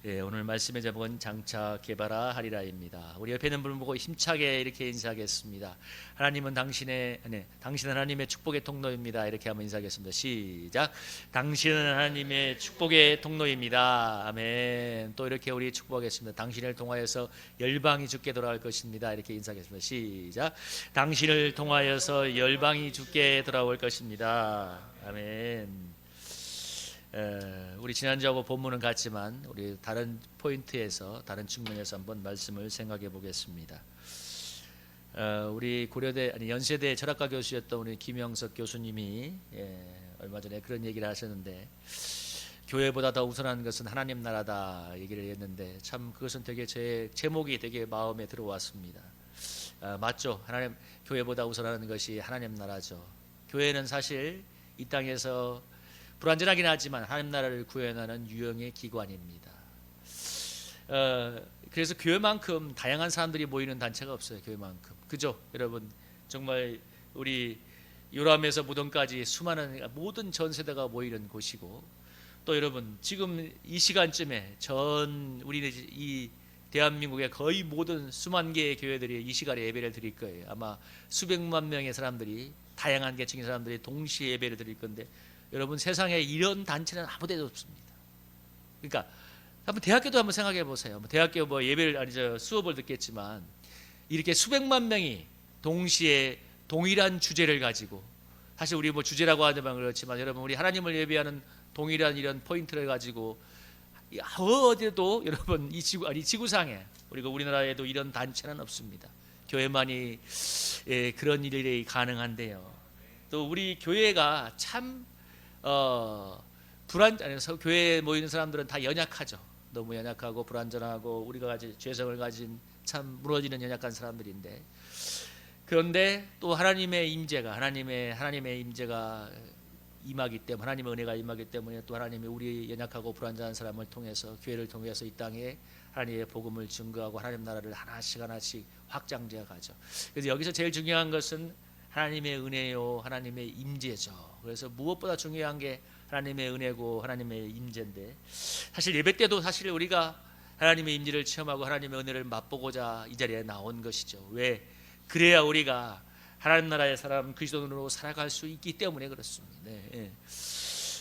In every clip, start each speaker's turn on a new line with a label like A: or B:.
A: 오늘 말씀의 제목은 장차 개발하 하리라입니다. 우리 옆에 있는 분을 보고 힘차게 이렇게 인사하겠습니다. 하나님은 당신은 하나님의 축복의 통로입니다. 이렇게 한번 인사하겠습니다. 시작. 당신은 하나님의 축복의 통로입니다. 아멘. 또 이렇게 우리 축복하겠습니다. 당신을 통하여서 열방이 주께 돌아갈 것입니다. 이렇게 인사하겠습니다. 시작. 당신을 통하여서 열방이 주께 돌아올 것입니다. 아멘. 우리 지난주하고 본문은 같지만 우리 다른 포인트에서 다른 측면에서 한번 말씀을 생각해 보겠습니다. 우리 연세대 철학과 교수였던 우리 김영석 교수님이 얼마 전에 그런 얘기를 하셨는데, 교회보다 더 우선한 것은 하나님 나라다 얘기를 했는데, 참 그것은 되게 제 제목이 되게 마음에 들어왔습니다. 맞죠? 교회보다 우선하는 것이 하나님 나라죠. 교회는 사실 이 땅에서 불완전하긴 하지만 하나님 나라를 구현하는 유형의 기관입니다. 그래서 교회만큼 다양한 사람들이 모이는 단체가 없어요. 교회만큼. 그죠? 여러분, 정말 우리 요람에서 무덤까지 수많은 모든 전 세대가 모이는 곳이고, 또 여러분 지금 이 시간쯤에 우리 이 대한민국의 거의 모든 수만 개의 교회들이 이 시간에 예배를 드릴 거예요. 아마 수백만 명의 사람들이, 다양한 계층의 사람들이 동시에 예배를 드릴 건데, 여러분 세상에 이런 단체는 아무 데도 없습니다. 그러니까 한번 대학교도 한번 생각해 보세요. 대학교 수업을 듣겠지만 이렇게 수백만 명이 동시에 동일한 주제를 가지고, 사실 우리 주제라고 하지만 그렇지만 여러분, 우리 하나님을 예배하는 동일한 이런 포인트를 가지고 어디도 여러분 지구상에, 그리고 우리나라에도 이런 단체는 없습니다. 교회만이 그런 일이 가능한데요. 또 우리 교회가 참 교회에 모이는 사람들은 다 연약하죠. 너무 연약하고 불완전하고 우리가 죄성을 가진 참 무너지는 연약한 사람들인데, 그런데 또 하나님의 임재가 임하기 때문에, 하나님의 은혜가 임하기 때문에, 또 하나님이 우리 연약하고 불완전한 사람을 통해서, 교회를 통해서 이 땅에 하나님의 복음을 증거하고 하나님 나라를 하나씩 확장되어 가죠. 그래서 여기서 제일 중요한 것은 하나님의 은혜요, 하나님의 임재죠. 그래서 무엇보다 중요한 게 하나님의 은혜고 하나님의 임재인데, 사실 예배 때도 사실 우리가 하나님의 임재를 체험하고 하나님의 은혜를 맛보고자 이 자리에 나온 것이죠. 왜? 그래야 우리가 하나님 나라의 사람 그리스도인으로 살아갈 수 있기 때문에 그렇습니다.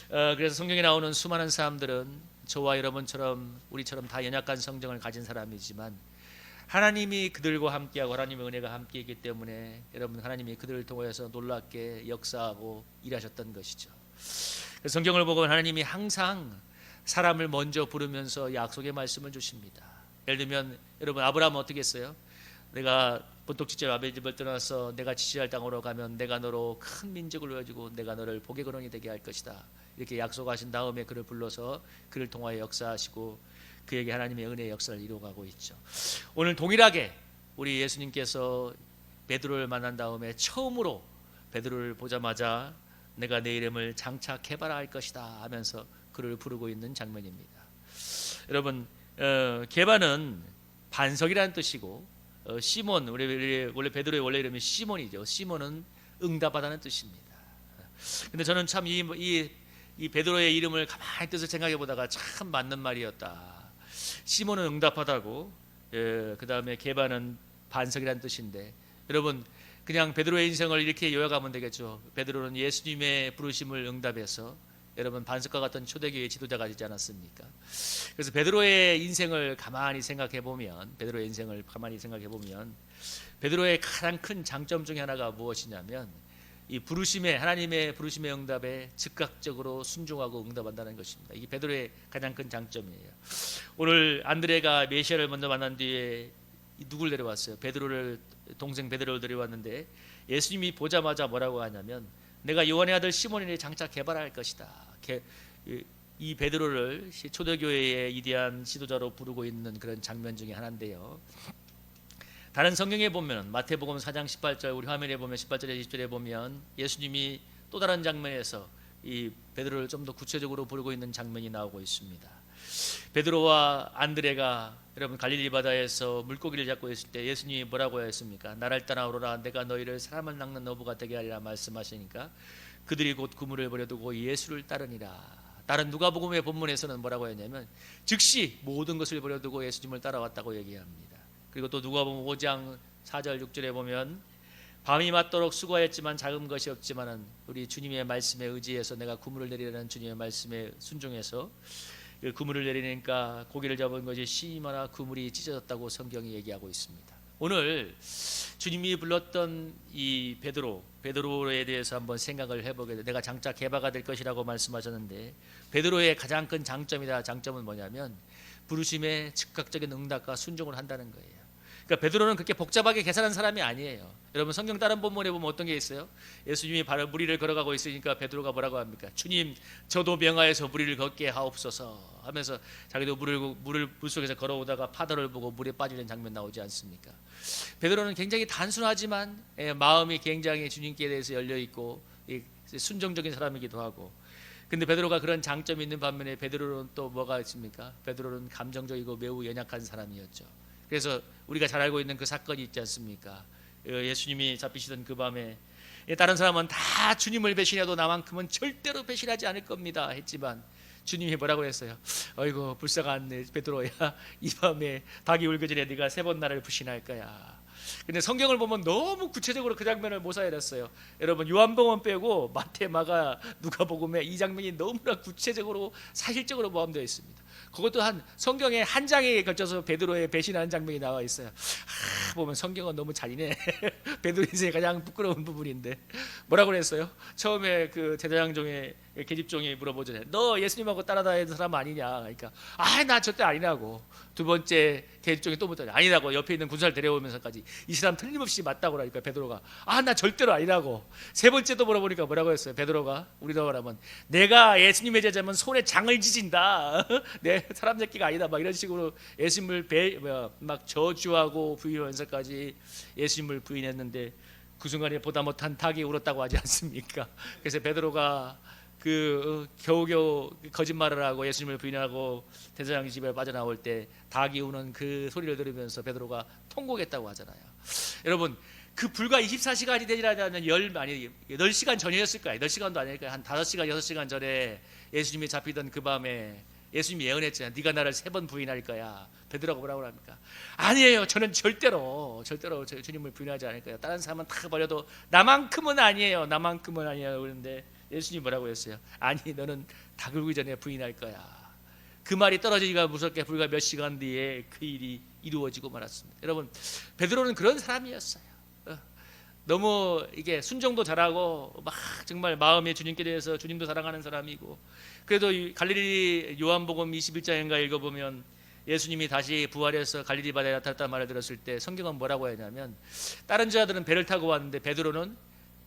A: 그래서 성경에 나오는 수많은 사람들은 저와 여러분처럼, 우리처럼 다 연약한 성정을 가진 사람이지만, 하나님이 그들과 함께하고 하나님의 은혜가 함께했기 때문에 여러분, 하나님이 그들을 통해서 놀랍게 역사하고 일하셨던 것이죠. 성경을 보면 하나님이 항상 사람을 먼저 부르면서 약속의 말씀을 주십니다. 예를 들면 여러분, 아브라함은 어떻게 했어요? 내가 본토 지체 아벨 집을 떠나서 내가 지시할 땅으로 가면 내가 너로 큰 민족을 이루어주고 내가 너를 복의 근원이 되게 할 것이다, 이렇게 약속하신 다음에 그를 불러서 그를 통하여 역사하시고 그에게 하나님의 은혜의 역사를 이루어가고 있죠. 오늘 동일하게 우리 예수님께서 베드로를 만난 다음에 처음으로 베드로를 보자마자 내가 내 이름을 장차 개발할 것이다 하면서 그를 부르고 있는 장면입니다. 여러분, 개발은 반석이라는 뜻이고, 시몬, 원래 베드로의 원래 이름이 시몬이죠. 시몬은 응답하다는 뜻입니다. 근데 저는 참 이 베드로의 이름을 가만히 뜻을 생각해 보다가 참 맞는 말이었다. 시몬은 응답하다고, 그 다음에 개바는 반석이라는 뜻인데, 여러분 그냥 베드로의 인생을 이렇게 요약하면 되겠죠. 베드로는 예수님의 부르심을 응답해서 여러분 반석과 같은 초대교회 지도자가 되지 않았습니까? 그래서 베드로의 인생을 가만히 생각해 보면 베드로의 가장 큰 장점 중에 하나가 무엇이냐면, 이 하나님의 부르심의 응답에 즉각적으로 순종하고 응답한다는 것입니다. 이게 베드로의 가장 큰 장점이에요. 오늘 안드레가 메시아를 먼저 만난 뒤에 누굴 데려왔어요? 동생 베드로를 데려왔는데, 예수님이 보자마자 뭐라고 하냐면, 내가 요한의 아들 시몬이 장차 개발할 것이다. 이 베드로를 초대교회의 위대한 지도자로 부르고 있는 그런 장면 중에 하나인데요. 다른 성경에 보면 마태복음 4장 18절, 우리 화면에 보면 18절에 20절에 보면 예수님이 또 다른 장면에서 이 베드로를 좀 더 구체적으로 부르고 있는 장면이 나오고 있습니다. 베드로와 안드레가 여러분 갈릴리 바다에서 물고기를 잡고 있을 때 예수님이 뭐라고 했습니까? 나를 따라오라, 내가 너희를 사람을 낚는 어부가 되게 하리라 말씀하시니까 그들이 곧 그물을 버려두고 예수를 따르니라. 다른 누가복음의 본문에서는 뭐라고 했냐면 즉시 모든 것을 버려두고 예수님을 따라왔다고 얘기합니다. 그리고 또 누가복음 5장 4절 6절에 보면 밤이 맞도록 수고하였지만 작은 것이 없지만은 우리 주님의 말씀에 의지해서 내가 그물을 내리라는 주님의 말씀에 순종해서 그 그물을 내리니까 고기를 잡은 것이 심하나 그물이 찢어졌다고 성경이 얘기하고 있습니다. 오늘 주님이 불렀던 이 베드로에 대해서 한번 생각을 해보게 돼. 내가 장차 개바가 될 것이라고 말씀하셨는데 베드로의 가장 큰 장점은 뭐냐면 부르심에 즉각적인 응답과 순종을 한다는 거예요. 그러니까 베드로는 그렇게 복잡하게 계산한 사람이 아니에요. 여러분 성경 다른 본문에 보면 어떤 게 있어요? 예수님이 바로 무리를 걸어가고 있으니까 베드로가 뭐라고 합니까? 주님, 저도 명하여서 무리를 걷게 하옵소서 하면서 자기도 물속에서 걸어오다가 파도를 보고 물에 빠지는 장면 나오지 않습니까? 베드로는 굉장히 단순하지만 마음이 굉장히 주님께 대해서 열려 있고 순종적인 사람이기도 하고. 근데 베드로가 그런 장점이 있는 반면에 베드로는 또 뭐가 있습니까? 베드로는 감정적이고 매우 연약한 사람이었죠. 그래서 우리가 잘 알고 있는 그 사건이 있지 않습니까? 예수님이 잡히시던 그 밤에 다른 사람은 다 주님을 배신해도 나만큼은 절대로 배신하지 않을 겁니다 했지만 주님이 뭐라고 했어요? 어이구 불쌍한 베드로야, 이 밤에 닭이 울기 전에 네가 3번 나를 부신할 거야. 근데 성경을 보면 너무 구체적으로 그 장면을 모사해놨어요. 여러분 요한복음 빼고 마태, 마가, 누가복음에 이 장면이 너무나 구체적으로 사실적으로 포함되어 있습니다. 그것도 성경의 한 장에 걸쳐서 베드로의 배신하는 장면이 나와 있어요. 보면 성경은 너무 잔인해. 베드로 인생의 가장 부끄러운 부분인데 뭐라고 그랬어요? 처음에 그 제사장종의 계집종이 물어보잖아요. 너 예수님하고 따라다니는 사람 아니냐? 그러니까 나 절대 아니라고. 두 번째 계집종이 또 묻더니 아니라고. 옆에 있는 군사를 데려오면서까지 이 사람 틀림없이 맞다고 하니까 베드로가 나 절대로 아니라고. 세 번째도 물어보니까 뭐라고 했어요? 베드로가 우리로 말하면 내가 예수님의 제자면 손에 장을 지진다. 내 사람 새끼가 아니다. 막 이런 식으로 예수님을 막 저주하고 부인하면서까지 예수님을 부인했는데 그 순간에 보다 못한 닭이 울었다고 하지 않습니까? 그래서 베드로가 겨우겨우 거짓말을 하고 예수님을 부인하고 대제사장 집에 빠져나올 때 닭이 우는 그 소리를 들으면서 베드로가 통곡했다고 하잖아요. 여러분 그 불과 24시간이 되지 않는 8시간 전이었을 거예요. 8시간도 아닐까요? 한 5시간 6시간 전에 예수님이 잡히던 그 밤에 예수님이 예언했잖아요. 네가 나를 3번 부인할 거야. 베드로가 뭐라고 합니까? 아니에요. 저는 절대로 주님을 부인하지 않을 거예요. 다른 사람은 다 버려도 나만큼은 아니에요. 그런데 예수님이 뭐라고 했어요? 아니 너는 닭 울기 전에 부인할 거야. 그 말이 떨어지기가 무섭게 불과 몇 시간 뒤에 그 일이 이루어지고 말았습니다. 여러분 베드로는 그런 사람이었어요. 너무 이게 순종도 잘하고 막 정말 마음에 주님께 대해서 주님도 사랑하는 사람이고 그래도 갈릴리 요한복음 21장인가 읽어보면 예수님이 다시 부활해서 갈릴리 바다에 나타났다는 말을 들었을 때 성경은 뭐라고 하냐면 다른 자들은 배를 타고 왔는데 베드로는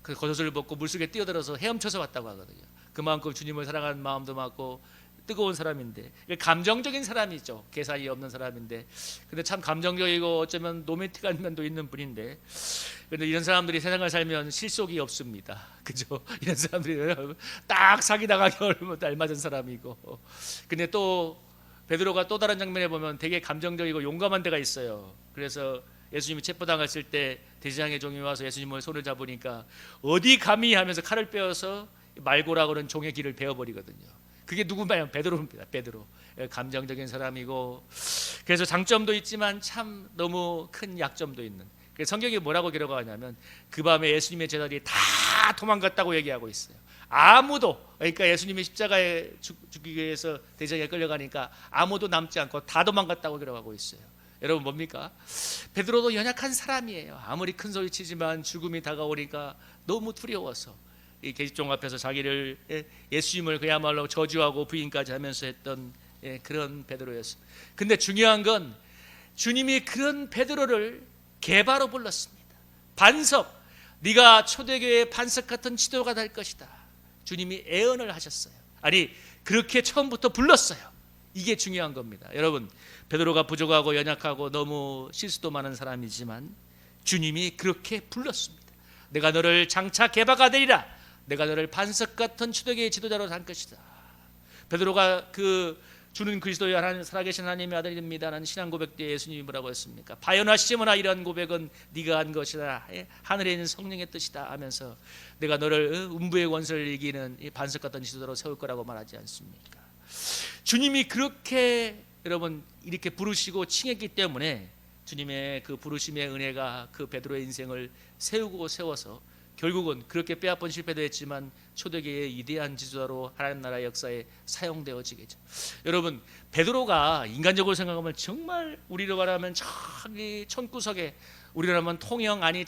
A: 그 겉옷을 벗고 물속에 뛰어들어서 헤엄쳐서 왔다고 하거든요. 그만큼 주님을 사랑하는 마음도 많고 뜨거운 사람인데 감정적인 사람이죠. 계산이 없는 사람인데 근데 참 감정적이고 어쩌면 로맨틱한 면도 있는 분인데 근데 이런 사람들이 세상을 살면 실속이 없습니다. 그죠? 이런 사람들이 딱 사기당하기 얼마나 알맞은 사람이고 근데 또 베드로가 또 다른 장면에 보면 되게 감정적이고 용감한 데가 있어요. 그래서 예수님이 체포당했을 때 대제사장의 종이 와서 예수님을 손을 잡으니까 어디 감히 하면서 칼을 빼어서 말고라고는 종의 귀를 베어버리거든요. 그게 누구냐면 베드로입니다. 베드로 감정적인 사람이고 그래서 장점도 있지만 참 너무 큰 약점도 있는. 그래서 성경이 뭐라고 기록하냐면 그 밤에 예수님의 제자들이 다 도망갔다고 얘기하고 있어요. 아무도 그러니까 예수님이 십자가에 죽기 위해서 대제사장에 끌려가니까 아무도 남지 않고 다 도망갔다고 기록하고 있어요. 여러분 뭡니까? 베드로도 연약한 사람이에요. 아무리 큰 소리 치지만 죽음이 다가오니까 너무 두려워서 이 계집종 앞에서 자기를 예수님을 그야말로 저주하고 부인까지 하면서 했던 그런 베드로였습니다. 근데 중요한 건 주님이 그런 베드로를 개바로 불렀습니다. 반석, 네가 초대교회의 반석 같은 지도가 될 것이다. 주님이 예언을 하셨어요. 아니 그렇게 처음부터 불렀어요. 이게 중요한 겁니다. 여러분 베드로가 부족하고 연약하고 너무 실수도 많은 사람이지만 주님이 그렇게 불렀습니다. 내가 너를 장차 개바가 되리라. 내가 너를 반석 같은 초대교회의 지도자로 살 것이다. 베드로가 그 주는 그리스도의 하나님, 살아계신 하나님의 아들입니다라는 신앙 고백 때 예수님이 뭐라고 했습니까? 바요나 시몬아, 이러한 고백은 네가 한 것이다, 하늘에 있는 성령의 뜻이다 하면서 내가 너를 음부의 권세를 이기는 반석 같은 지도자로 세울 거라고 말하지 않습니까? 주님이 그렇게 여러분 이렇게 부르시고 칭했기 때문에 주님의 그 부르심의 은혜가 그 베드로의 인생을 세우고 세워서 결국은 그렇게 빼앗번 실패도 했지만 초대교회의 위대한 지도자로 하나님 나라 역사에 사용되어지겠죠. 여러분, 베드로가 인간적으로 생각하면 정말 우리로 말하면 저기 촌구석에, 우리로 하면 통영 아니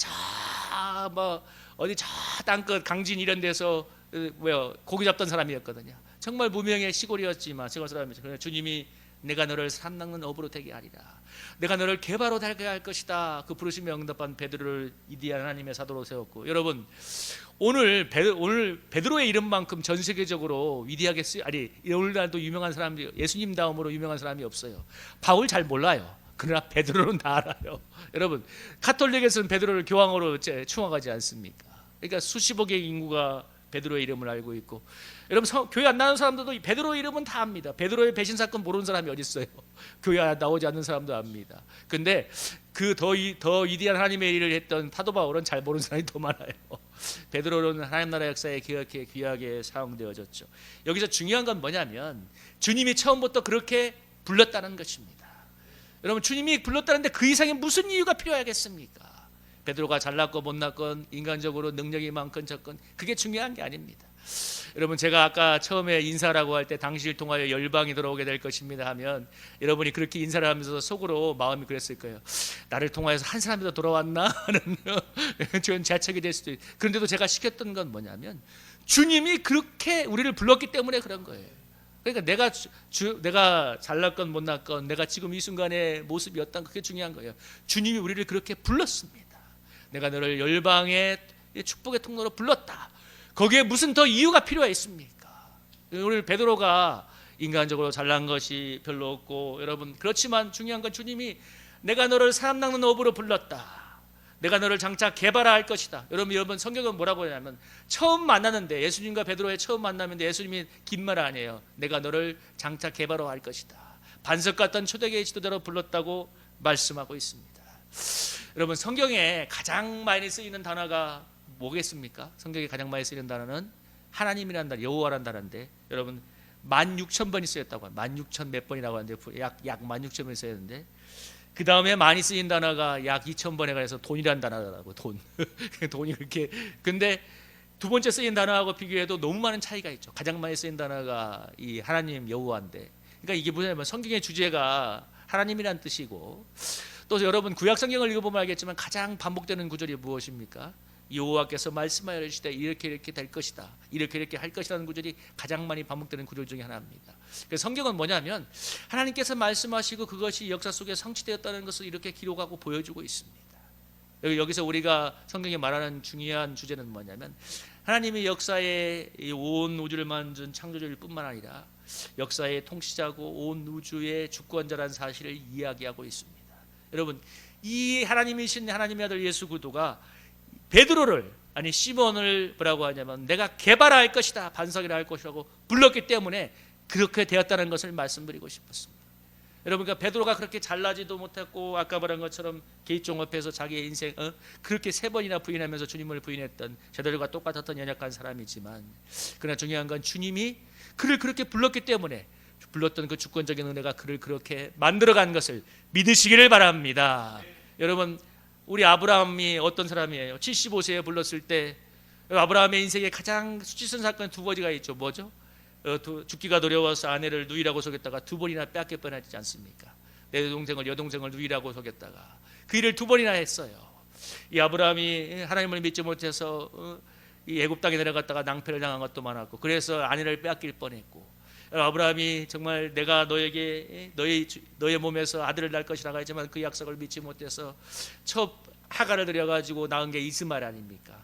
A: 뭐 어디 저 땅끝 강진 이런 데서 고기 잡던 사람이었거든요. 정말 무명의 시골이었지만 시골 사람이죠. 주님이 내가 너를 산 낚는 어부로 되게 하리라, 내가 너를 개바로 되게 할 것이다, 그 부르심에 응답한 베드로를 위대한 하나님의 사도로 세웠고, 여러분 오늘 베드로의 이름만큼 전 세계적으로 위대하게 오늘날도 유명한 사람이, 예수님 다음으로 유명한 사람이 없어요. 바울 잘 몰라요. 그러나 베드로는 다 알아요. 여러분, 가톨릭에서는 베드로를 교황으로 충원하지 않습니까? 그러니까 수십억의 인구가 베드로의 이름을 알고 있고, 여러분 교회 안 나오는 사람들도 베드로의 이름은 다 압니다. 베드로의 배신 사건 모르는 사람이 어디 있어요? 교회 나오지 않는 사람도 압니다. 근데 그 더 위대한 하나님의 일을 했던 사도 바울은 잘 모르는 사람이 더 많아요. 베드로는 하나님 나라 역사에 귀하게 사용되어졌죠. 여기서 중요한 건 뭐냐면 주님이 처음부터 그렇게 불렀다는 것입니다. 여러분, 주님이 불렀다는데 그 이상의 무슨 이유가 필요하겠습니까? 베드로가 잘났건 못났건 인간적으로 능력이 많건 적건 그게 중요한 게 아닙니다. 여러분, 제가 아까 처음에 인사라고 할 때 당신을 통하여 열방이 들어오게 될 것입니다 하면 여러분이 그렇게 인사를 하면서 속으로 마음이 그랬을 거예요. 나를 통하여서 한 사람이 더 돌아왔나 하는 좋은 자책이 될 수도 있어요. 그런데도 제가 시켰던 건 뭐냐면 주님이 그렇게 우리를 불렀기 때문에 그런 거예요. 그러니까 내가 잘났건 못났건 내가 지금 이 순간의 모습이 어떤, 그게 중요한 거예요. 주님이 우리를 그렇게 불렀습니다. 내가 너를 열방의 축복의 통로로 불렀다. 거기에 무슨 더 이유가 필요했습니까? 오늘 베드로가 인간적으로 잘난 것이 별로 없고, 여러분 그렇지만 중요한 건 주님이 내가 너를 사람 낚는 어부로 불렀다, 내가 너를 장차 개발할 것이다. 여러분 성경은 뭐라고 하냐면 처음 만나는데, 예수님과 베드로의 처음 만남인데 예수님이 긴 말 아니에요. 내가 너를 장차 개발할 것이다, 반석 같던 초대교회 지도자로 불렀다고 말씀하고 있습니다. 여러분, 성경에 가장 많이 쓰이는 단어가 뭐겠습니까? 성경에 가장 많이 쓰이는 단어는 하나님이라는 단어, 여호와라는 단어인데, 여러분 16,000번이 쓰였다고 합니다. 16,000 몇 번이라고 하는데 약 16,000번이 쓰였는데, 그 다음에 많이 쓰인 단어가 약 2,000번에 관해서 돈이라는 단어라고. 돈이 그렇게. 근데 두 번째 쓰인 단어하고 비교해도 너무 많은 차이가 있죠. 가장 많이 쓰인 단어가 이 하나님 여호와인데, 그러니까 이게 뭐냐면 성경의 주제가 하나님이란 뜻이고, 또 여러분 구약 성경을 읽어보면 알겠지만 가장 반복되는 구절이 무엇입니까? 여호와께서 말씀하여 이르시되 이렇게 될 것이다, 이렇게 할 것이라는 구절이 가장 많이 반복되는 구절 중에 하나입니다. 그래서 성경은 뭐냐면 하나님께서 말씀하시고 그것이 역사 속에 성취되었다는 것을 이렇게 기록하고 보여주고 있습니다. 여기서 우리가 성경이 말하는 중요한 주제는 뭐냐면 하나님이 역사에 온 우주를 만든 창조주일 뿐만 아니라 역사의 통치자고 온 우주의 주권자라는 사실을 이야기하고 있습니다. 여러분, 이 하나님이신 하나님의 아들 예수 그리스도가 베드로를, 아니 시몬을 뭐라고 하냐면 내가 개발할 것이다, 반석이라 할 것이라고 불렀기 때문에 그렇게 되었다는 것을 말씀드리고 싶었습니다. 여러분, 그러니까 베드로가 그렇게 잘나지도 못했고 아까 말한 것처럼 개입종업해서 자기의 인생 그렇게 3번이나 부인하면서 주님을 부인했던 저들과 똑같았던 연약한 사람이지만, 그러나 중요한 건 주님이 그를 그렇게 불렀기 때문에 불렀던 그 주권적인 은혜가 그를 그렇게 만들어간 것을 믿으시기를 바랍니다. 여러분, 우리 아브라함이 어떤 사람이에요? 75세에 불렀을 때 아브라함의 인생에 가장 수치스러운 사건 2가지가 있죠. 뭐죠? 죽기가 두려워서 아내를 누이라고 속였다가 2번이나 빼앗길 뻔하지 않습니까? 내 동생을, 여동생을 누이라고 속였다가 그 일을 2번이나 했어요. 이 아브라함이 하나님을 믿지 못해서 이 애굽 땅에 내려갔다가 낭패를 당한 것도 많았고, 그래서 아내를 빼앗길 뻔했고, 아브라함이 정말 내가 너에게 너의 몸에서 아들을 낳을 것이라고 했지만 그 약속을 믿지 못해서 첫 하가를 들여가지고 낳은 게 이스마엘 아닙니까?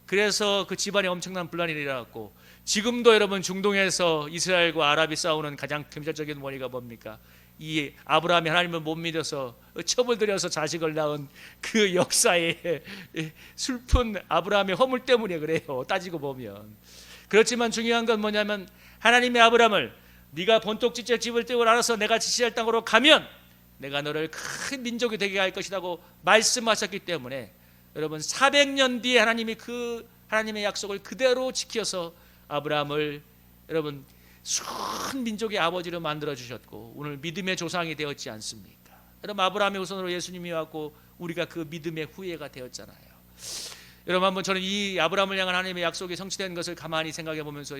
A: 그래서 그 집안에 엄청난 분란이 일어났고, 지금도 여러분 중동에서 이스라엘과 아랍이 싸우는 가장 근본적인 원인가 뭡니까? 이 아브라함이 하나님을 못 믿어서 첩을 들여서 자식을 낳은 그 역사의 슬픈 아브라함의 허물 때문에 그래요, 따지고 보면. 그렇지만 중요한 건 뭐냐면 하나님의 아브라함을 네가 본토 지적 집을 떼고 알아서 내가 지시할 땅으로 가면 내가 너를 큰 민족이 되게 할 것이라고 말씀하셨기 때문에 여러분 400년 뒤에 하나님이 그 하나님의 약속을 그대로 지켜서 아브라함을 여러분 수많은 민족의 아버지로 만들어 주셨고 오늘 믿음의 조상이 되었지 않습니까? 여러분 아브라함의 후손으로 예수님이 왔고 우리가 그 믿음의 후예가 되었잖아요. 여러분 한번 저는 이 아브라함을 향한 하나님의 약속이 성취된 것을 가만히 생각해 보면서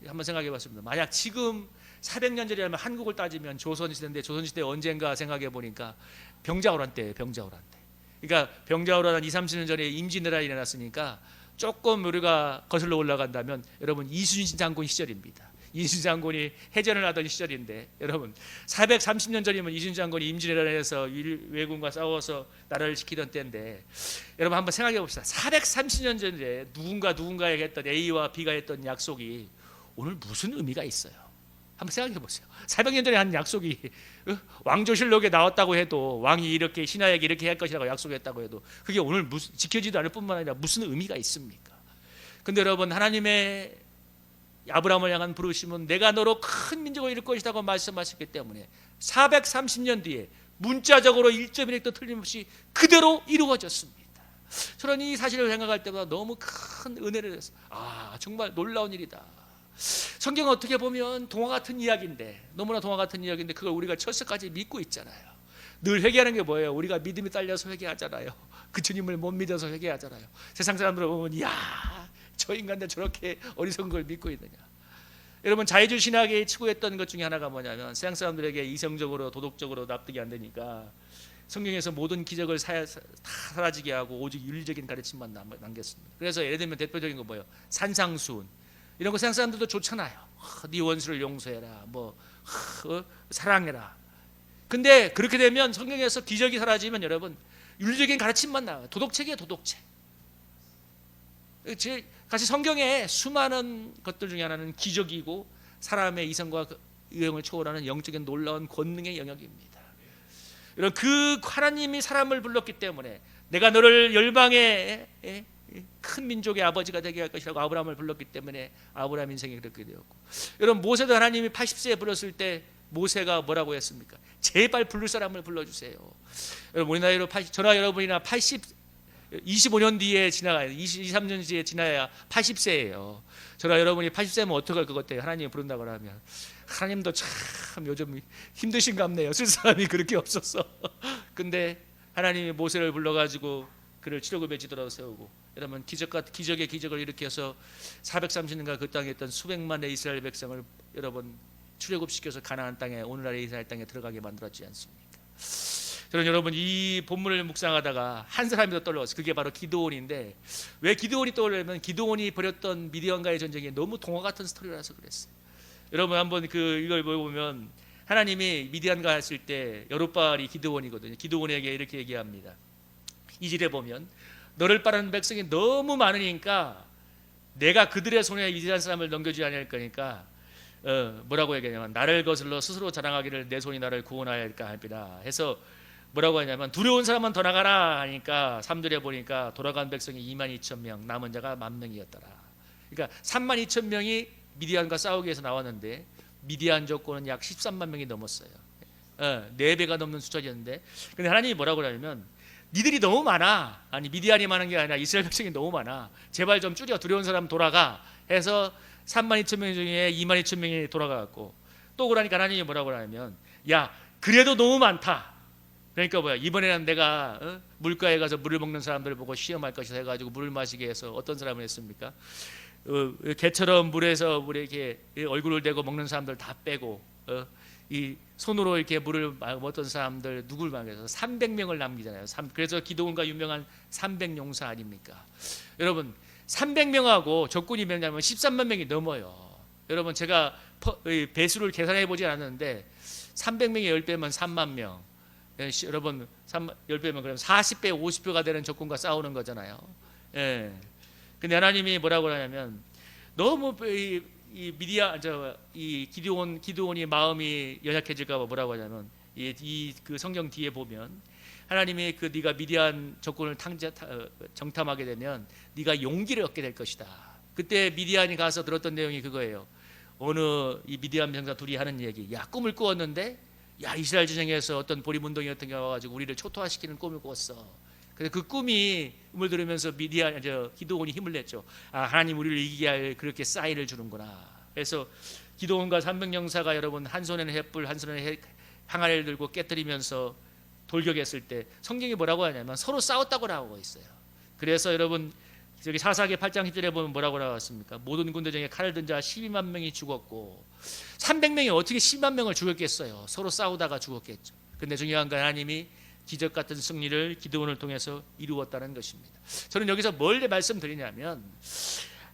A: 한번 생각해 봤습니다. 만약 지금 400년 전이라면 한국을 따지면 조선시대인데 조선시대 언젠가 생각해 보니까 병자호란 때예요. 병자호란 때. 그러니까 병자호란 한 20-30년 전에 임진왜란이 일어났으니까 조금 우리가 거슬러 올라간다면 여러분 이순신 장군 시절입니다. 이순신 장군이 해전을 하던 시절인데 여러분 430년 전이면 이순신 장군이 임진왜란에서 왜군과 싸워서 나라를 지키던 때인데 여러분 한번 생각해 봅시다. 430년 전에 누군가에게 했던 A와 B가 했던 약속이 오늘 무슨 의미가 있어요? 한번 생각해 보세요. 400년 전에 한 약속이 왕조실록에 나왔다고 해도 왕이 이렇게 신하에게 이렇게 할 것이라고 약속했다고 해도 그게 오늘 지켜지도 않을 뿐만 아니라 무슨 의미가 있습니까? 근데 여러분 하나님의 아브라함을 향한 부르심은 내가 너로 큰 민족을 이룰 것이라고 말씀하셨기 때문에 430년 뒤에 문자적으로 1.1획도 틀림없이 그대로 이루어졌습니다. 저는 이 사실을 생각할 때마다 너무 큰 은혜를 했어요. 정말 놀라운 일이다. 성경은 어떻게 보면 동화 같은 이야기인데 너무나 동화 같은 이야기인데 그걸 우리가 철석까지 믿고 있잖아요. 늘 회개하는 게 뭐예요? 우리가 믿음이 딸려서 회개하잖아요. 그 주님을 못 믿어서 회개하잖아요. 세상 사람들 보면 저 인간들 저렇게 어리석은 걸 믿고 있느냐. 여러분 자유주의 신학이 추구했던 것 중에 하나가 뭐냐면 세상 사람들에게 이성적으로 도덕적으로 납득이 안 되니까 성경에서 모든 기적을 다 사라지게 하고 오직 윤리적인 가르침만 남겼습니다. 그래서 예를 들면 대표적인 거 뭐예요? 산상수훈 이런 거 세상 사람들도 좋잖아요. 네 원수를 용서해라, 사랑해라. 근데 그렇게 되면 성경에서 기적이 사라지면 여러분 윤리적인 가르침만 나와요. 도덕책이에요, 도덕책. 같이 성경에 수많은 것들 중에 하나는 기적이고 사람의 이성과 유형을 초월하는 영적인 놀라운 권능의 영역입니다. 여러분 그 하나님이 사람을 불렀기 때문에 내가 너를 열방의 큰 민족의 아버지가 되게 할 것이라고 아브라함을 불렀기 때문에 아브라함 인생이 그렇게 되었고 여러분 모세도 하나님이 80세에 불렀을 때 모세가 뭐라고 했습니까? 제발 부를 사람을 불러주세요. 여러분 우리나라로 저나 여러분이나 25년 뒤에 지나가야 23년 뒤에 지나야 80세예요. 저나 여러분이 80세면 어떡할 것 같아요? 하나님이 부른다고 하면 하나님도 참 요즘 힘드신갑네요. 쓸 사람이 그렇게 없었어. 근데 하나님이 모세를 불러가지고 그를 출애굽의 지도로 세우고 여러분 기적의 기적을 일으켜서 430년간 그 땅에 있던 수백만의 이스라엘 백성을 여러분 출애굽시켜서 가나안 땅에 오늘날의 이스라엘 땅에 들어가게 만들었지 않습니까? 저는 여러분 이 본문을 묵상하다가 한 사람이 더 떠올랐어요. 그게 바로 기드온인데 왜 기드온이 떠올르냐면 기드온이 벌였던 미디안과의 전쟁이 너무 동화 같은 스토리라서 그랬어요. 여러분 한번 이걸 보면 하나님이 미디안과 했을 때 여룻바알이 기드온이거든요. 기드온에게 이렇게 얘기합니다. 2절에 보면 너를 따르는 백성이 너무 많으니까 내가 그들의 손에 이스라엘 사람을 넘겨주지 않을 거니까 뭐라고 얘기하냐면 나를 거슬러 스스로 자랑하기를 내 손이 나를 구원하였을까 합니다. 해서 뭐라고 하냐면 두려운 사람만 더 나가라 하니까 3절에 보니까 돌아간 백성이 22,000명 남은 자가 10,000명이었더라. 그러니까 32,000명이 미디안과 싸우기 위해서 나왔는데 미디안 조건은 약 13만 명이 넘었어요. 4배가 넘는 숫자였는데 근데 하나님이 뭐라고 하냐면 니들이 너무 많아. 아니 미디안이 많은 게 아니라 이스라엘 백성이 너무 많아. 제발 좀 줄여. 두려운 사람 돌아가 해서 32,000명 중에 22,000명이 돌아가고 또 그러니까 하나님이 뭐라고 하냐면 야 그래도 너무 많다. 그러니까 뭐야 이번에는 내가 물가에 가서 물을 먹는 사람들을 보고 시험할 것이다 해가지고 물을 마시게 해서 어떤 사람을 했습니까? 개처럼 물에 이렇게 얼굴을 대고 먹는 사람들 다 빼고 이 손으로 이렇게 물을 먹던 사람들 누굴 막해서 300명을 남기잖아요. 그래서 기드온과 유명한 300용사 아닙니까? 여러분 300명하고 적군이 몇 명이냐면 13만 명이 넘어요. 여러분 제가 배수를 계산해 보지 않았는데 300명의 10배면 3만 명. 여러분 10배면 그럼 40배 50배가 되는 적군과 싸우는 거잖아요. 예. 근데 하나님이 뭐라고 하냐면 너무 이 기드온이 마음이 연약해질까봐 뭐라고 하냐면 그 성경 뒤에 보면 하나님이 네가 미디안 적군을 정탐하게 되면 네가 용기를 얻게 될 것이다. 그때 미디안이 가서 들었던 내용이 그거예요. 어느 이 미디안 병사 둘이 하는 얘기, 야 꿈을 꾸었는데 야 이스라엘 전쟁에서 어떤 보리문동이 같은 게 와가지고 우리를 초토화시키는 꿈을 꾸었어. 그래서 그 꿈이 음을 들으면서 기드온이 힘을 냈죠. 아 하나님 우리를 이기게 할 그렇게 사인을 주는구나. 그래서 기드온과 300용사가 여러분 한 손에는 횃불 한 손에는 항아리를 들고 깨뜨리면서 돌격했을 때 성경이 뭐라고 하냐면 서로 싸웠다고 나오고 있어요. 그래서 여러분 저기 사사기 8장 10절에 보면 뭐라고 나왔습니까? 모든 군대 중에 칼을 든 자 12만 명이 죽었고 300명이 어떻게 10만 명을 죽였겠어요? 서로 싸우다가 죽었겠죠. 근데 중요한 건 하나님이 기적 같은 승리를 기드온을 통해서 이루었다는 것입니다. 저는 여기서 뭘 말씀드리냐면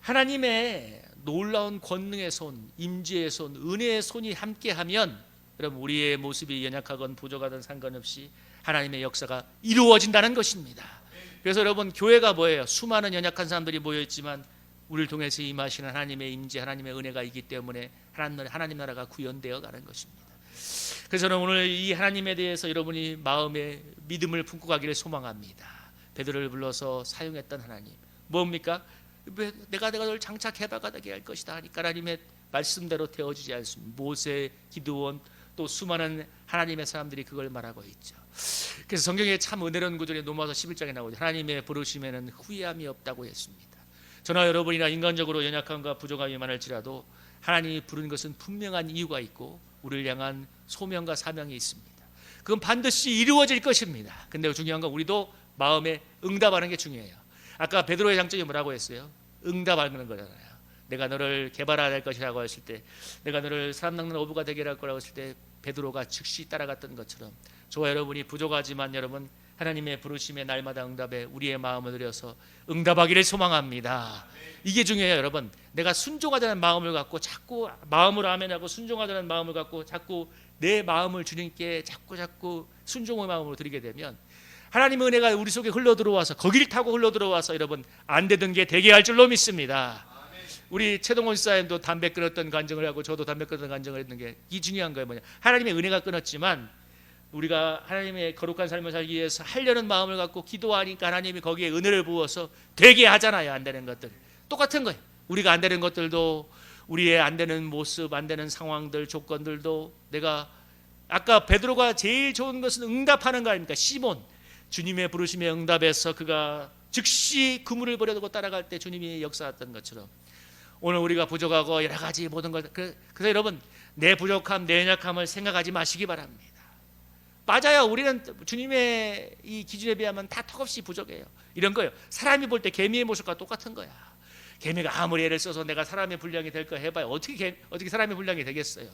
A: 하나님의 놀라운 권능의 손, 임재의 손, 은혜의 손이 함께하면 여러분 우리의 모습이 연약하건 부족하든 상관없이 하나님의 역사가 이루어진다는 것입니다. 그래서 여러분 교회가 뭐예요? 수많은 연약한 사람들이 모여있지만 우리를 통해서 임하시는 하나님의 임재, 하나님의 은혜가 있기 때문에 하나님 나라가 구현되어 가는 것입니다. 그래서 저는 오늘 이 하나님에 대해서 여러분이 마음에 믿음을 품고 가기를 소망합니다. 베드로를 불러서 사용했던 하나님 뭡니까? 내가 널 장착해박하게 할 것이다 하니까 하나님의 말씀대로 되어지지 않습니다. 모세, 기드온 또 수많은 하나님의 사람들이 그걸 말하고 있죠. 그래서 성경에 참 은혜로운 구절이 로마서 11장에 나오죠. 하나님의 부르심에는 후회함이 없다고 했습니다. 저나 여러분이나 인간적으로 연약함과 부족함이 많을지라도 하나님이 부른 것은 분명한 이유가 있고 우리를 향한 소명과 사명이 있습니다. 그건 반드시 이루어질 것입니다. 근데 중요한 건 우리도 마음에 응답하는 게 중요해요. 아까 베드로의 장점이 뭐라고 했어요? 응답하는 거잖아요. 내가 너를 개발할 것이라고 했을 때, 내가 너를 사람 낚는 어부가 되게 할 거라고 했을 때 베드로가 즉시 따라갔던 것처럼 저와 여러분이 부족하지만 여러분 하나님의 부르심에 날마다 응답에 우리의 마음을 들여서 응답하기를 소망합니다. 이게 중요해요. 여러분 내가 순종하자는 마음을 갖고 자꾸 마음으로 아멘하고 순종하자는 마음을 갖고 자꾸 내 마음을 주님께 자꾸 순종의 마음으로 드리게 되면 하나님의 은혜가 우리 속에 흘러들어와서 거기를 타고 흘러들어와서 여러분 안 되던 게 되게 할 줄로 믿습니다. 우리 최동원 집사님도 담배 끊었던 간증을 하고 저도 담배 끊었던 간증을 했는 게 이 중요한 거예요. 뭐냐? 하나님의 은혜가 끊었지만 우리가 하나님의 거룩한 삶을 살기 위해서 하려는 마음을 갖고 기도하니까 하나님이 거기에 은혜를 부어서 되게 하잖아요. 안 되는 것들 똑같은 거예요. 우리가 안 되는 것들도 우리의 안 되는 모습, 안 되는 상황들, 조건들도 내가 아까 베드로가 제일 좋은 것은 응답하는 거 아닙니까? 시몬 주님의 부르심에 응답해서 그가 즉시 그물을 버려두고 따라갈 때 주님이 역사했던 것처럼 오늘 우리가 부족하고 여러 가지 모든 걸 그래서 여러분 내 부족함, 내 연약함을 생각하지 마시기 바랍니다. 맞아요. 우리는 주님의 이 기준에 비하면 다 턱없이 부족해요. 이런 거예요. 사람이 볼 때 개미의 모습과 똑같은 거야. 개미가 아무리 애를 써서 내가 사람의 분량이 될 거 해봐요. 어떻게 사람의 분량이 되겠어요?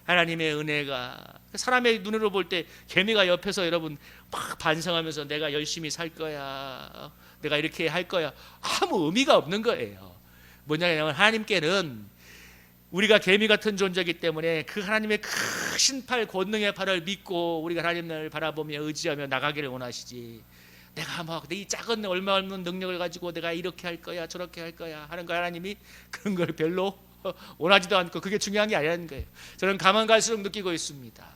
A: 하나님의 은혜가 사람의 눈으로 볼 때 개미가 옆에서 여러분 막 반성하면서 내가 열심히 살 거야, 내가 이렇게 할 거야 아무 의미가 없는 거예요. 뭐냐면 하나님께는 우리가 개미 같은 존재이기 때문에 그 하나님의 크신 팔, 권능의 팔을 믿고 우리가 하나님을 바라보며 의지하며 나가기를 원하시지 내가 막 이 작은 얼마 없는 능력을 가지고 내가 이렇게 할 거야 저렇게 할 거야 하는 거 하나님이 그런 걸 별로 원하지도 않고 그게 중요한 게 아니라는 거예요. 저는 가만 갈수록 느끼고 있습니다.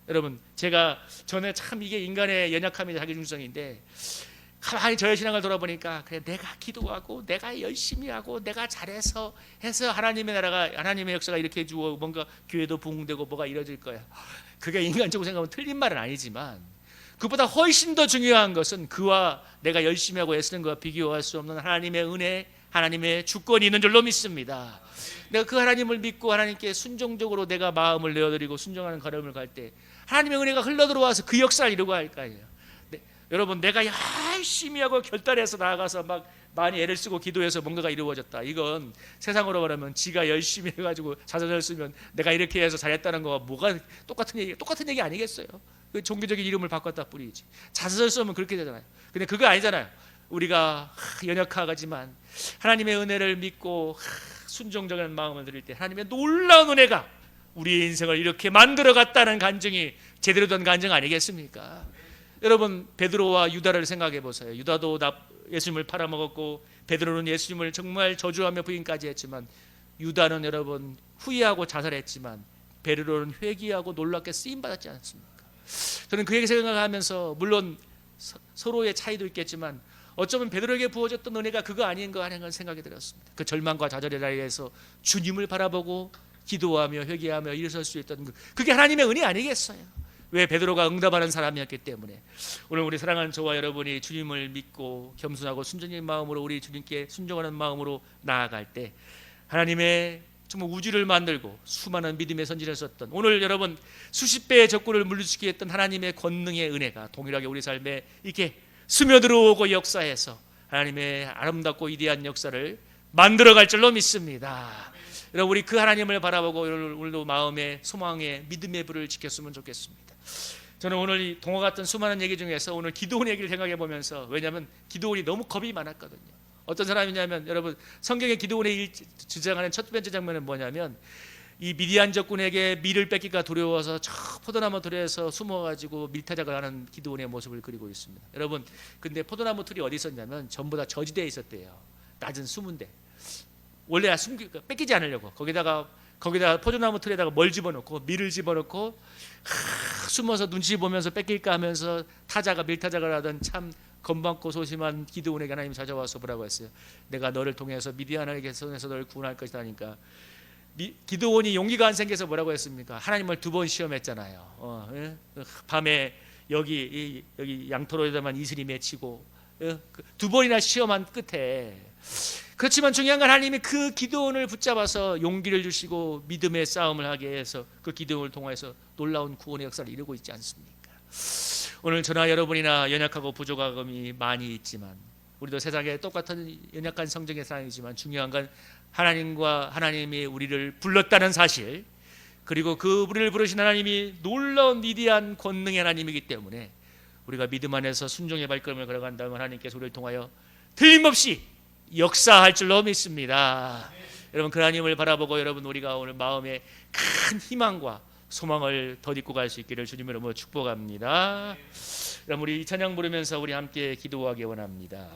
A: 여러분 제가 전에 참 이게 인간의 연약함이 자기 중성인데 가만히 저의 신앙을 돌아보니까 그래 내가 기도하고 내가 열심히 하고 내가 잘해서 해서 하나님의 나라가 하나님의 역사가 이렇게 해주고 뭔가 교회도 부흥되고 뭐가 이루어질 거야. 그게 인간적으로 생각하면 틀린 말은 아니지만 그보다 훨씬 더 중요한 것은 그와 내가 열심히 하고 애쓰는 것과 비교할 수 없는 하나님의 은혜, 하나님의 주권이 있는 줄로 믿습니다. 내가 그 하나님을 믿고 하나님께 순종적으로 내가 마음을 내어드리고 순종하는 걸음을 갈 때 하나님의 은혜가 흘러들어와서 그 역사를 이루고 할 거예요. 여러분 내가 열심히 하고 결단해서 나아가서 막 많이 애를 쓰고 기도해서 뭔가가 이루어졌다. 이건 세상으로 말하면 지가 열심히 해가지고 자서전을 쓰면 내가 이렇게 해서 잘했다는 거와 뭐가 똑같은 얘기 아니겠어요? 그 종교적인 이름을 바꿨다 뿐이지. 자서전 쓰면 그렇게 되잖아요. 근데 그거 아니잖아요. 우리가 연약하지만 하나님의 은혜를 믿고 순종적인 마음을 드릴 때 하나님의 놀라운 은혜가 우리의 인생을 이렇게 만들어갔다는 간증이 제대로 된 간증 아니겠습니까? 여러분 베드로와 유다를 생각해 보세요. 유다도 예수님을 팔아먹었고 베드로는 예수님을 정말 저주하며 부인까지 했지만 유다는 여러분 후회하고 자살했지만 베드로는 회개하고 놀랍게 쓰임받았지 않습니까? 저는 그 얘기 생각하면서 물론 서로의 차이도 있겠지만 어쩌면 베드로에게 부어졌던 은혜가 그거 아닌가 하는 건 생각이 들었습니다. 그 절망과 좌절의 자리에서 주님을 바라보고 기도하며 회개하며 일어설 수 있던 그게 하나님의 은혜 아니겠어요? 왜? 베드로가 응답하는 사람이었기 때문에. 오늘 우리 사랑하는 저와 여러분이 주님을 믿고 겸손하고 순전한 마음으로 우리 주님께 순종하는 마음으로 나아갈 때 하나님의 정말 우주를 만들고 수많은 믿음의 선지를 썼던, 오늘 여러분 수십 배의 적군을 물리치게 했던 하나님의 권능의 은혜가 동일하게 우리 삶에 이렇게 스며들어오고 역사해서 하나님의 아름답고 위대한 역사를 만들어갈 줄로 믿습니다. 여러분, 우리 그 하나님을 바라보고 오늘도 마음의 소망의 믿음의 불을 지켰으면 좋겠습니다. 저는 오늘 이 동화 같은 수많은 얘기 중에서 오늘 기도원 얘기를 생각해 보면서, 왜냐하면 기도원이 너무 겁이 많았거든요. 어떤 사람이냐면, 여러분 성경의 기도원의 주장하는 첫 번째 장면은 뭐냐면, 이 미디안 적군에게 밀을 뺏기가 두려워서 저 포도나무 들에서 숨어가지고 밀타작을 하는 기도원의 모습을 그리고 있습니다. 여러분, 근데 포도나무 틀이 어디 있었냐면 전부 다 저지대에 있었대요. 낮은 숨은 데. 원래 뺏기지 않으려고 거기다가 포도나무 틀에다가 뭘 집어넣고 밀을 집어넣고 숨어서 눈치 보면서 뺏길까 하면서 밀타작을 하던 참 건방고 소심한 기드온에게 하나님이 찾아와서 뭐라고 했어요? 내가 너를 통해서 미디안에게 손에서 너를 구원할 것이다 하니까, 기드온이 용기가 안 생겨서 뭐라고 했습니까? 하나님을 2번 시험했잖아요. 밤에 여기 양토로에다만 이슬이 맺히고 2번이나 시험한 끝에. 그렇지만 중요한 건 하나님이 그 기드온을 붙잡아서 용기를 주시고 믿음의 싸움을 하게 해서 그 기드온을 통해서 놀라운 구원의 역사를 이루고 있지 않습니까? 오늘 저나 여러분이나 연약하고 부족함이 많이 있지만, 우리도 세상에 똑같은 연약한 성정의 사람이지만 중요한 건 하나님이 우리를 불렀다는 사실, 그리고 그 우리를 부르신 하나님이 놀라운 위대한 권능의 하나님이기 때문에 우리가 믿음 안에서 순종의 발걸음을 걸어간다면 하나님께서 우리를 통하여 틀림없이 역사할 줄로 믿습니다. 여러분, 그 하나님을 바라보고 여러분 우리가 오늘 마음에 큰 희망과 소망을 덧입고 갈 수 있기를 주님의 이름으로 축복합니다. 그럼 우리 이 찬양 부르면서 우리 함께 기도하기 원합니다.